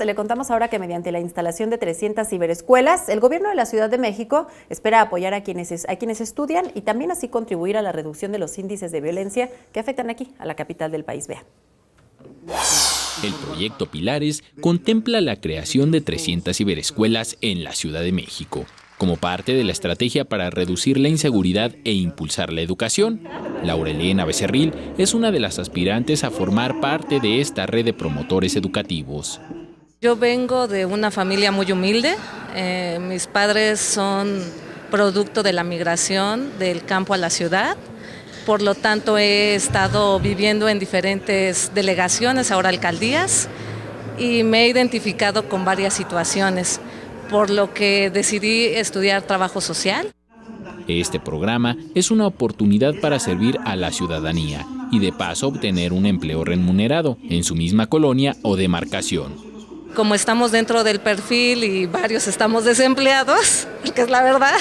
Le contamos ahora que mediante la instalación de 300 ciberescuelas, el gobierno de la Ciudad de México espera apoyar a quienes estudian y también así contribuir a la reducción de los índices de violencia que afectan aquí a la capital del país. Vea. El proyecto Pilares contempla la creación de 300 ciberescuelas en la Ciudad de México, como parte de la estrategia para reducir la inseguridad e impulsar la educación. Laurelena Becerril es una de las aspirantes a formar parte de esta red de promotores educativos. Yo vengo de una familia muy humilde. Mis padres son producto de la migración del campo a la ciudad. Por lo tanto, he estado viviendo en diferentes delegaciones, ahora alcaldías, y me he identificado con varias situaciones, por lo que decidí estudiar trabajo social. Este programa es una oportunidad para servir a la ciudadanía y de paso obtener un empleo remunerado en su misma colonia o demarcación. Como estamos dentro del perfil y varios estamos desempleados, porque es la verdad,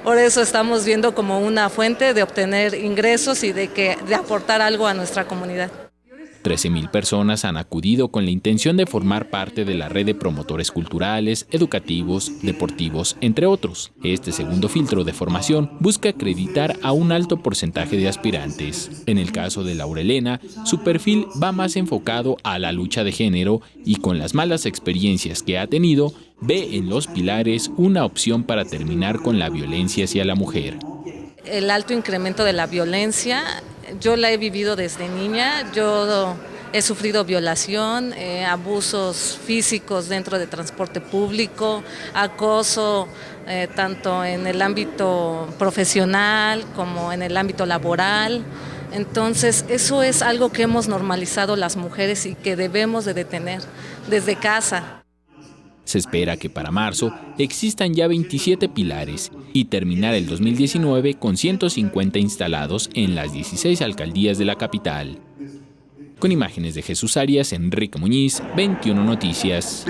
por eso estamos viendo como una fuente de obtener ingresos y de aportar algo a nuestra comunidad. 13,000 personas han acudido con la intención de formar parte de la red de promotores culturales, educativos, deportivos, entre otros. Este segundo filtro de formación busca acreditar a un alto porcentaje de aspirantes. En el caso de Laurelena, su perfil va más enfocado a la lucha de género y con las malas experiencias que ha tenido, ve en los pilares una opción para terminar con la violencia hacia la mujer. El alto incremento de la violencia, yo la he vivido desde niña. Yo he sufrido violación, abusos físicos dentro de transporte público, acoso tanto en el ámbito profesional como en el ámbito laboral. Entonces, eso es algo que hemos normalizado las mujeres y que debemos de detener desde casa. Se espera que para marzo existan ya 27 pilares y terminar el 2019 con 150 instalados en las 16 alcaldías de la capital. Con imágenes de Jesús Arias, Enrique Muñiz, 21 Noticias.